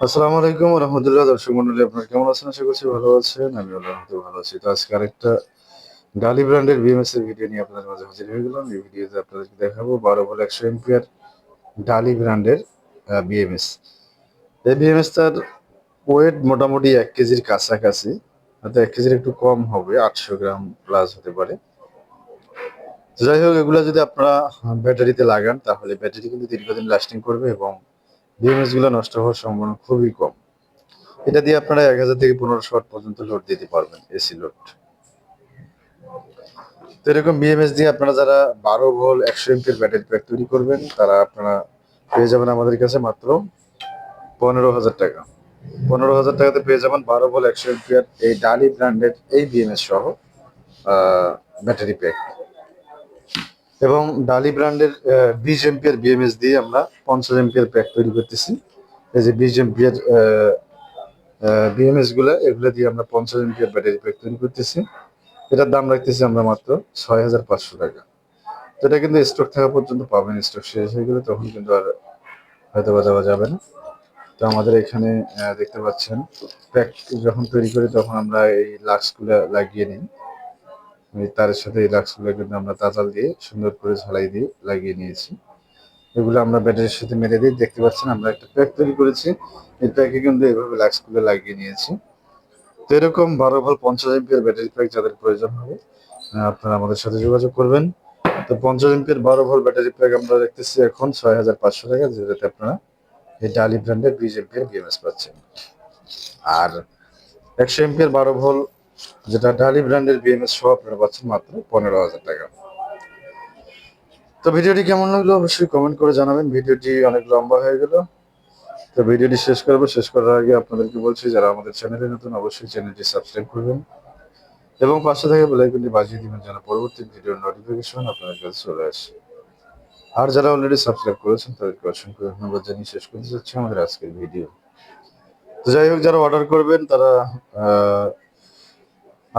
আসসালামু আলাইকুম রহমতুল্লাহ। দর্শক মন্ডলী, আপনারা কেমন আছেন? আশা করছি ভালো আছেন। আমি আল্লাহর রহমতে ভালো আছি। তো আজকে আরেকটা ডালি ব্র্যান্ডের বিএমএস এর ভিডিও নিয়ে আপনাদের মাঝে হাজির হয়ে গেলাম। এই ভিডিওতে আপনাদেরকে দেখাবো 12 ভোল্ট 100 এম্পিয়ার ডালি ব্র্যান্ডের বিএমএস। এই বিএমএস তার ওয়েট মোটামুটি 1 কেজির কাছাকাছি, হয়তো 1 কেজির একটু কম হবে, 800 গ্রাম প্লাস হতে পারে। তো যাই হোক, এগুলো যদি আপনারা ব্যাটারিতে লাগান তাহলে ব্যাটারি কিন্তু দীর্ঘদিন লাস্টিং করবে এবং বিএমএস গুলো নষ্ট হওয়ার সম্ভাবনা খুবই কম। এটা দিয়ে আপনারা 1000 থেকে 1500 ওয়াট পর্যন্ত লোড দিতে পারবেন, এসি লোড। তো এরকম বিএমএস দিয়ে আপনারা যারা 12 ভোল্ট 100 এমপির ব্যাটারি প্যাক তৈরি করবেন, তারা আপনারা পেয়ে যাবেন আমাদের কাছে মাত্র 15,000 টাকা। 15,000 টাকাতে পেয়ে যাবেন 12 ভোল্ট 100 এমপিয়ার এই ডালি ব্র্যান্ডের এই বিএমএস সহ ব্যাটারি প্যাক। এবং ডালি ব্র্যান্ডের 20 এমপিয়ার বিএমএস দিয়ে আমরা 50 এমপিয়ার প্যাক তৈরি করতেছি। এই যে 20 এমপিয়ার বিএমএস গুলো, এগুলো দিয়ে আমরা 50 এমপিয়ার ব্যাটারি প্যাক তৈরি করতেছি। এটার দাম রাখতেছি আমরা মাত্র 6,500 টাকা। তো এটা কিন্তু স্টক থাকা পর্যন্ত পাবেন, স্টক শেষ হয়ে গেলে তখন কিন্তু আর হয়তো দেওয়া যাবে না। তো আমাদের এখানে দেখতে পাচ্ছেন, প্যাক যখন তৈরি করি তখন আমরা এই লাক্সগুলো লাগিয়ে নিই। তার সাথে এই লাক্সগুলো কিন্তু আমরা তাজাল দিয়ে সুন্দর করে ঝালাই দিয়ে লাগিয়ে নিয়েছি। এগুলো আমরা ব্যাটারির সাথে মেরে দিই। দেখতে পাচ্ছেন আমরা একটা প্যাক তৈরি করেছি, এই প্যাকে কিন্তু এভাবে লাক্সগুলো লাগিয়ে নিয়েছি। তো এরকম 12 ভোল্ট 50 এমপিয়ার ব্যাটারি প্যাক যাদের প্রয়োজন হবে, আপনারা আমাদের সাথে যোগাযোগ করবেন। তো 50 এমপিয়ার 12 ভোল্ট ব্যাটারি প্যাক আমরা দেখতেছি এখন 6,500 টাকা, যেটাতে আপনারা এই ডালি ব্র্যান্ডের 20 এমপিয়ার বিএমএস পাচ্ছেন। আর 100 এমপিয়ার 12 ভোল্ট যেটা ডালি ব্র্যান্ডের বিএমএস সহ আপনারা পাচ্ছেন মাত্র 15,000 টাকা। তো ভিডিওটি কেমন লাগলো অবশ্যই কমেন্ট করে জানাবেন। ভিডিওটি অনেক লম্বা হয়ে গেল, তো ভিডিওটি শেষ করবো। শেষ করার আগে আপনাদেরকে বলছি, যারা আমাদের চ্যানেলে নতুন অবশ্যই চ্যানেলটি সাবস্ক্রাইব করবেন এবং পাশে থেকে বেল আইকনটি বাজিয়ে দিবেন যেন পরবর্তী ভিডিওর নোটিফিকেশন আপনাদের কাছে চলে আসে। আর যারা অলরেডি সাবস্ক্রাইব করেছেন তাদেরকে অসংখ্য ধন্যবাদ জানিয়ে শেষ করতে যাচ্ছি আমাদের আজকের ভিডিও। তো যাই হোক, যারা অর্ডার করবেন তারা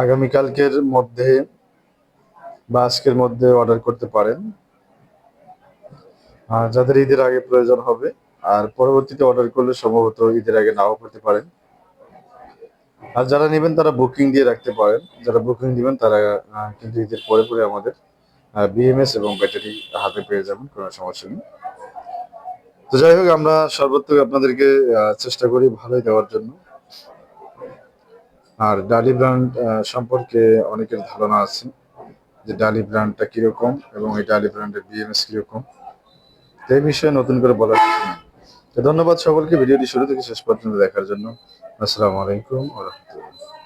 আগামীকালকের মধ্যে বা আজকের মধ্যে অর্ডার করতে পারেন। যাদের ঈদের আগে প্রয়োজন হবে, আর পরবর্তীতে অর্ডার করলে সম্ভবত ঈদের আগে নাও পেতে পারেন। আর যারা নেবেন তারা বুকিং দিয়ে রাখতে পারেন। যারা বুকিং দিবেন তারা কিন্তু ঈদের পরে পরে আমাদের বিএমএস এবং ব্যাটারি হাতে পেয়ে যাবেন, কোনো সমস্যা নেই। তো যাই হোক, আমরা সর্বোত্তক আপনাদেরকে চেষ্টা করি ভালোই দেওয়ার জন্য। আর ডালি ব্র্যান্ড সম্পর্কে অনেকের ধারণা আছে যে ডালি ব্র্যান্ডটা কিরকম এবং এই ডালি ব্র্যান্ডের বিএমএস কিরকম, এই বিষয়ে নতুন করে বলার কিছু নেই। তো ধন্যবাদ সকলকে ভিডিওটি শুরু থেকে শেষ পর্যন্ত দেখার জন্য। আসসালামু আলাইকুম ওয়া রাহমাতুল্লাহ।